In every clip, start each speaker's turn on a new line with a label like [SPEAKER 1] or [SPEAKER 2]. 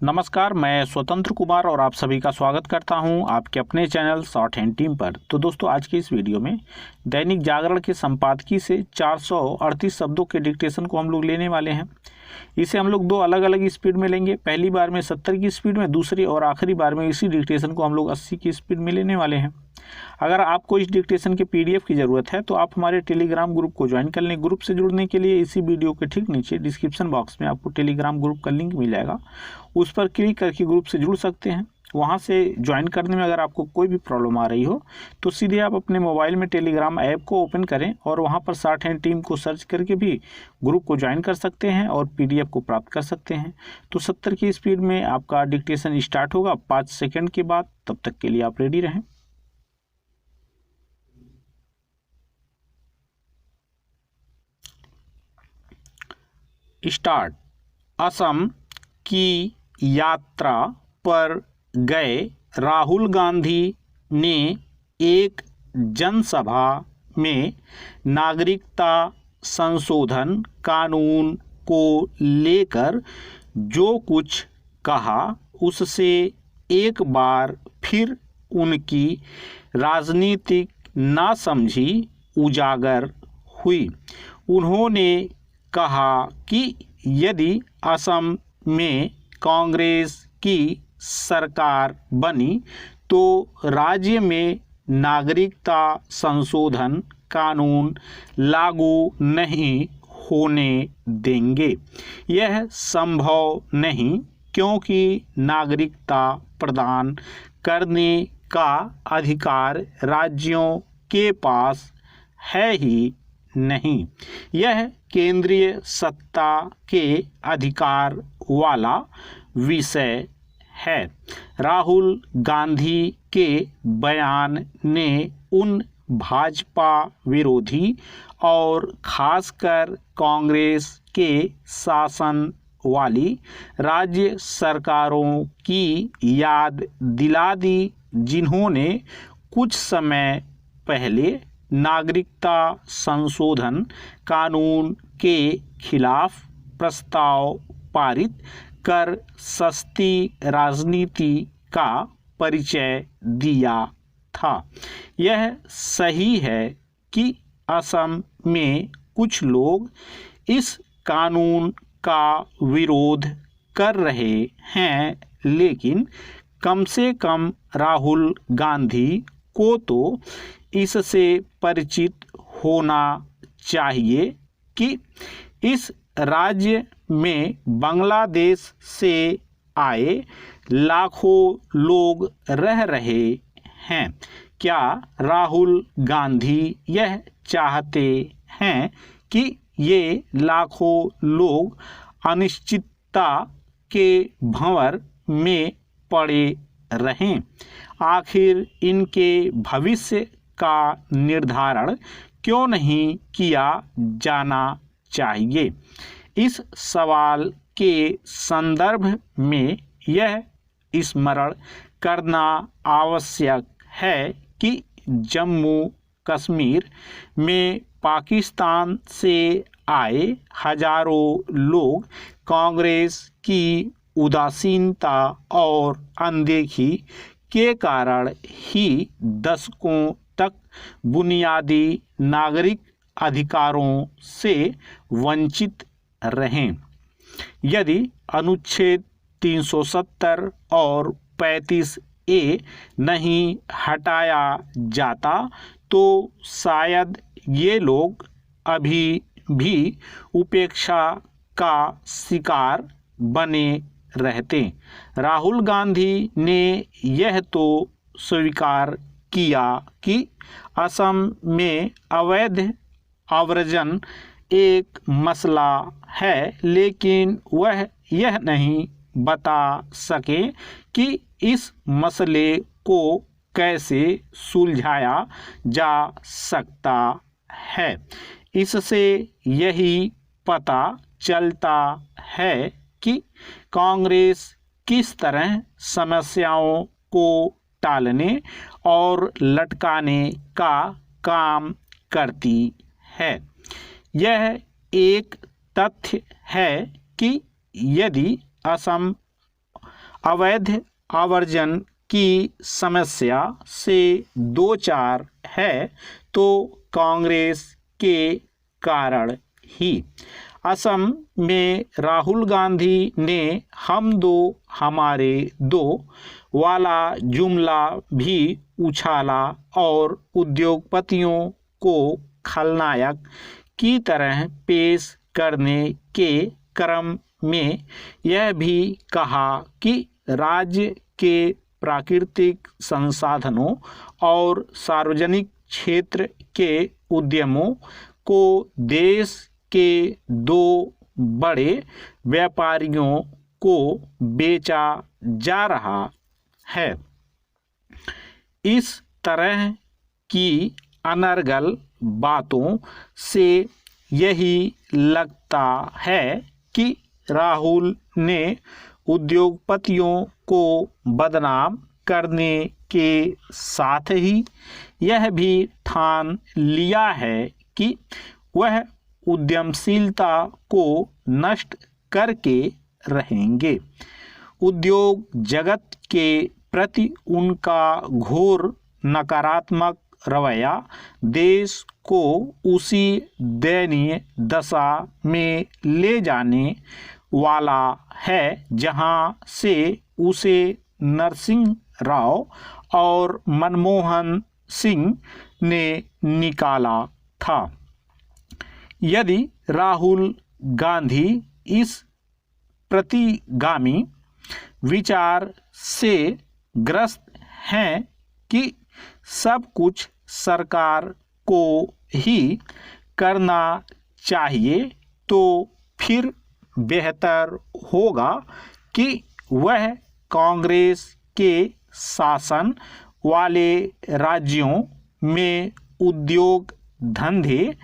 [SPEAKER 1] नमस्कार, मैं स्वतंत्र कुमार और आप सभी का स्वागत करता हूं आपके अपने चैनल शॉर्ट हैंड टीम पर। तो दोस्तों, आज की इस वीडियो में दैनिक जागरण के संपादकीय से 438 शब्दों के डिक्टेशन को हम लोग लेने वाले हैं। इसे हम लोग दो अलग अलग स्पीड में लेंगे। पहली बार में 70 की स्पीड में, दूसरी और आखिरी बार में इसी डिक्टेशन को हम लोग 80 की स्पीड में लेने वाले हैं। अगर आपको इस डिक्टेशन के PDF की ज़रूरत है तो आप हमारे टेलीग्राम ग्रुप को ज्वाइन कर लें। ग्रुप से जुड़ने के लिए इसी वीडियो के ठीक नीचे डिस्क्रिप्शन बॉक्स में आपको टेलीग्राम ग्रुप का लिंक मिल जाएगा, उस पर क्लिक करके ग्रुप से जुड़ सकते हैं। वहां से ज्वाइन करने में अगर आपको कोई भी प्रॉब्लम आ रही हो तो सीधे आप अपने मोबाइल में टेलीग्राम ऐप को ओपन करें और वहां पर शॉर्ट हैंड टीम को सर्च करके भी ग्रुप को ज्वाइन कर सकते हैं और PDF को प्राप्त कर सकते हैं। तो 70 की स्पीड में आपका डिक्टेशन स्टार्ट होगा 5 सेकंड के बाद। तब तक के लिए आप रेडी रहें। स्टार्ट। असम की यात्रा पर गए राहुल गांधी ने एक जनसभा में नागरिकता संशोधन कानून को लेकर जो कुछ कहा उससे एक बार फिर उनकी राजनीतिक नासमझी उजागर हुई। उन्होंने कहा कि यदि असम में कांग्रेस की सरकार बनी तो राज्य में नागरिकता संशोधन कानून लागू नहीं होने देंगे। यह संभव नहीं, क्योंकि नागरिकता प्रदान करने का अधिकार राज्यों के पास है ही नहीं। यह केंद्रीय सत्ता के अधिकार वाला विषय है। राहुल गांधी के बयान ने उन भाजपा विरोधी और खासकर कांग्रेस के शासन वाली राज्य सरकारों की याद दिला दी, जिन्होंने कुछ समय पहले नागरिकता संशोधन कानून के खिलाफ प्रस्ताव पारित कर सस्ती राजनीति का परिचय दिया था। यह सही है कि असम में कुछ लोग इस कानून का विरोध कर रहे हैं, लेकिन कम से कम राहुल गांधी को तो इससे परिचित होना चाहिए कि इस राज्य में बांग्लादेश से आए लाखों लोग रह रहे हैं। क्या राहुल गांधी यह चाहते हैं कि ये लाखों लोग अनिश्चितता के भंवर में पड़े रहें? आखिर इनके भविष्य का निर्धारण क्यों नहीं किया जाना चाहिए? इस सवाल के संदर्भ में यह स्मरण करना आवश्यक है कि जम्मू कश्मीर में पाकिस्तान से आए हजारों लोग कांग्रेस की उदासीनता और अनदेखी के कारण ही दशकों तक बुनियादी नागरिक अधिकारों से वंचित रहें। यदि अनुच्छेद 370 और 35A नहीं हटाया जाता तो शायद ये लोग अभी भी उपेक्षा का शिकार बने रहते। राहुल गांधी ने यह तो स्वीकार किया कि असम में अवैध आव्रजन एक मसला है, लेकिन वह यह नहीं बता सके कि इस मसले को कैसे सुलझाया जा सकता है। इससे यही पता चलता है कि कांग्रेस किस तरह समस्याओं को टालने और लटकाने का काम करती है। यह एक तथ्य है कि यदि असम अवैध आवर्जन की समस्या से दो चार है तो कांग्रेस के कारण ही। असम में राहुल गांधी ने हम दो हमारे दो वाला जुमला भी उछाला और उद्योगपतियों को खलनायक की तरह पेश करने के क्रम में यह भी कहा कि राज्य के प्राकृतिक संसाधनों और सार्वजनिक क्षेत्र के उद्यमों को देश के दो बड़े व्यापारियों को बेचा जा रहा है। इस तरह की अनर्गल बातों से यही लगता है कि राहुल ने उद्योगपतियों को बदनाम करने के साथ ही यह भी ठान लिया है कि वह उद्यमशीलता को नष्ट करके रहेंगे। उद्योग जगत के प्रति उनका घोर नकारात्मक रवैया देश को उसी दयनीय दशा में ले जाने वाला है जहां से उसे नरसिंह राव और मनमोहन सिंह ने निकाला था। यदि राहुल गांधी इस प्रतिगामी विचार से ग्रस्त हैं कि सब कुछ सरकार को ही करना चाहिए तो फिर बेहतर होगा कि वह कांग्रेस के शासन वाले राज्यों में उद्योग धंधे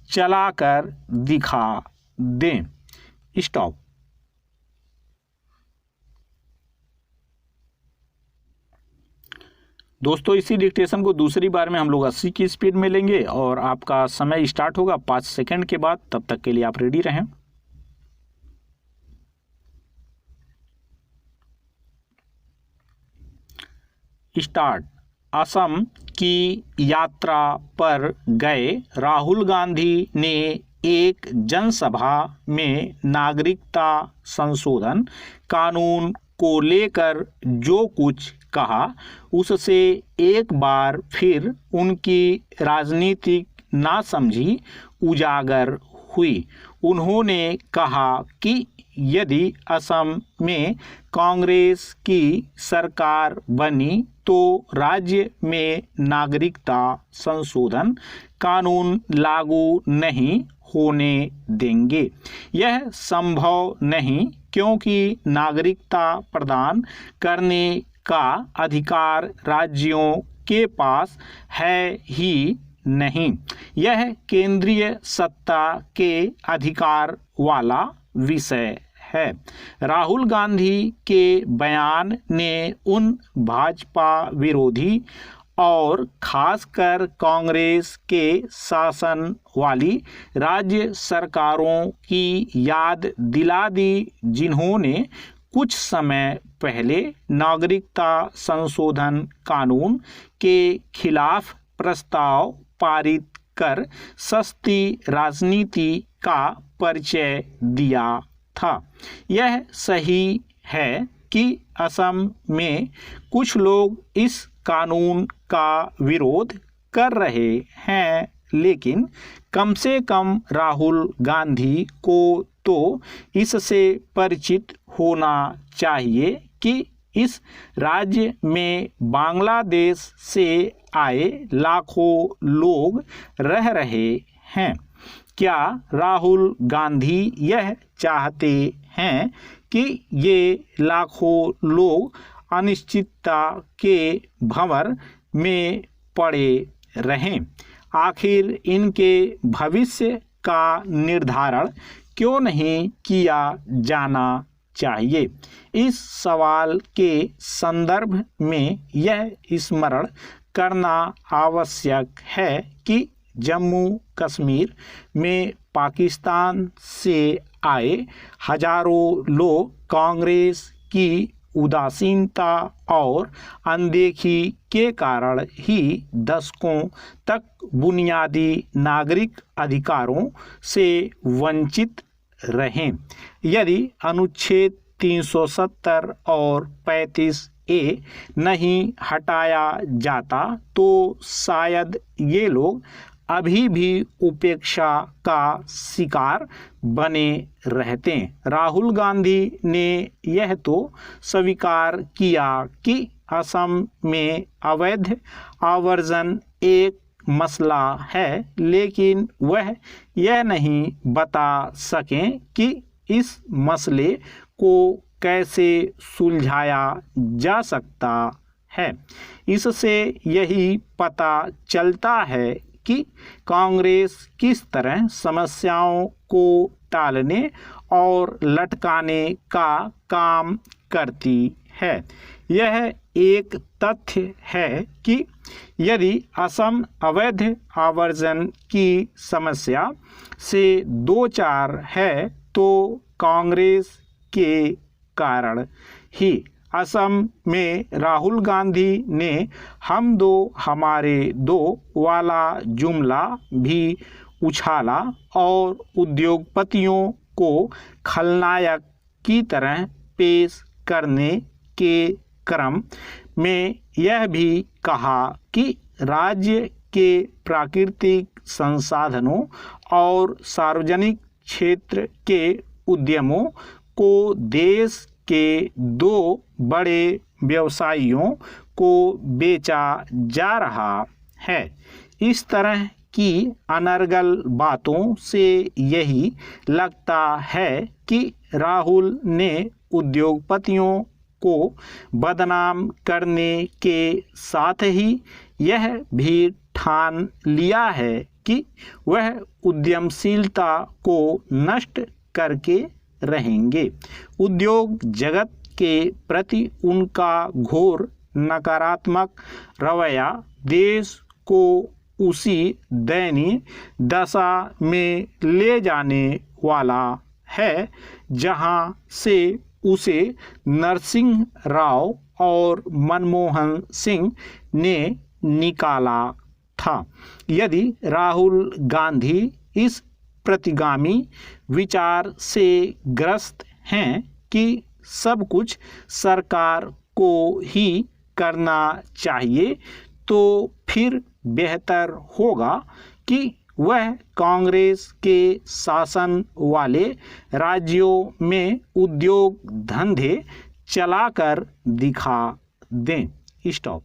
[SPEAKER 1] चलाकर दिखा दें। स्टॉप। दोस्तों इसी डिक्टेशन को दूसरी बार में हम लोग 80 की स्पीड में लेंगे और आपका समय स्टार्ट होगा 5 सेकंड के बाद। तब तक के लिए आप रेडी रहें। स्टार्ट। असम की यात्रा पर गए राहुल गांधी ने एक जनसभा में नागरिकता संशोधन कानून को लेकर जो कुछ कहा उससे एक बार फिर उनकी राजनीतिक नासमझी उजागर हुई। उन्होंने कहा कि यदि असम में कांग्रेस की सरकार बनी तो राज्य में नागरिकता संशोधन कानून लागू नहीं होने देंगे। यह संभव नहीं क्योंकि नागरिकता प्रदान करने का अधिकार राज्यों के पास है ही नहीं। यह केंद्रीय सत्ता के अधिकार वाला विषय है। राहुल गांधी के बयान ने उन भाजपा विरोधी और खासकर कांग्रेस के शासन वाली राज्य सरकारों की याद दिला दी जिन्होंने कुछ समय पहले नागरिकता संशोधन कानून के खिलाफ प्रस्ताव पारित कर सस्ती राजनीति का परिचय दिया था। यह सही है कि असम में कुछ लोग इस कानून का विरोध कर रहे हैं, लेकिन कम से कम राहुल गांधी को तो इससे परिचित होना चाहिए कि इस राज्य में बांग्लादेश से आए लाखों लोग रह रहे हैं। क्या राहुल गांधी यह चाहते हैं कि ये लाखों लोग अनिश्चितता के भंवर में पड़े रहें? आखिर इनके भविष्य का निर्धारण क्यों नहीं किया जाना चाहिए? इस सवाल के संदर्भ में यह स्मरण करना आवश्यक है कि जम्मू कश्मीर में पाकिस्तान से आए हजारों लोग कांग्रेस की उदासीनता और अनदेखी के कारण ही दशकों तक बुनियादी नागरिक अधिकारों से वंचित रहे। यदि अनुच्छेद 370 और 35A नहीं हटाया जाता तो शायद ये लोग अभी भी उपेक्षा का शिकार बने रहते। राहुल गांधी ने यह तो स्वीकार किया कि असम में अवैध आवर्जन एक मसला है, लेकिन वह यह नहीं बता सकें कि इस मसले को कैसे सुलझाया जा सकता है। इससे यही पता चलता है कि कांग्रेस किस तरह समस्याओं को टालने और लटकाने का काम करती है। यह एक तथ्य है कि यदि असम अवैध आवर्जन की समस्या से दो चार है तो कांग्रेस के कारण ही। असम में राहुल गांधी ने हम दो हमारे दो वाला जुमला भी उछाला और उद्योगपतियों को खलनायक की तरह पेश करने के क्रम में यह भी कहा कि राज्य के प्राकृतिक संसाधनों और सार्वजनिक क्षेत्र के उद्यमों को देश के दो बड़े व्यवसायियों को बेचा जा रहा है। इस तरह की अनर्गल बातों से यही लगता है कि राहुल ने उद्योगपतियों को बदनाम करने के साथ ही यह भी ठान लिया है कि वह उद्यमशीलता को नष्ट करके रहेंगे। उद्योग जगत के प्रति उनका घोर नकारात्मक रवैया देश को उसी दयनीय दशा में ले जाने वाला है जहां से उसे नरसिंह राव और मनमोहन सिंह ने निकाला था। यदि राहुल गांधी इस प्रतिगामी विचार से ग्रस्त हैं कि सब कुछ सरकार को ही करना चाहिए, तो फिर बेहतर होगा कि वह कांग्रेस के शासन वाले राज्यों में उद्योग धंधे चलाकर दिखा दें। स्टॉप।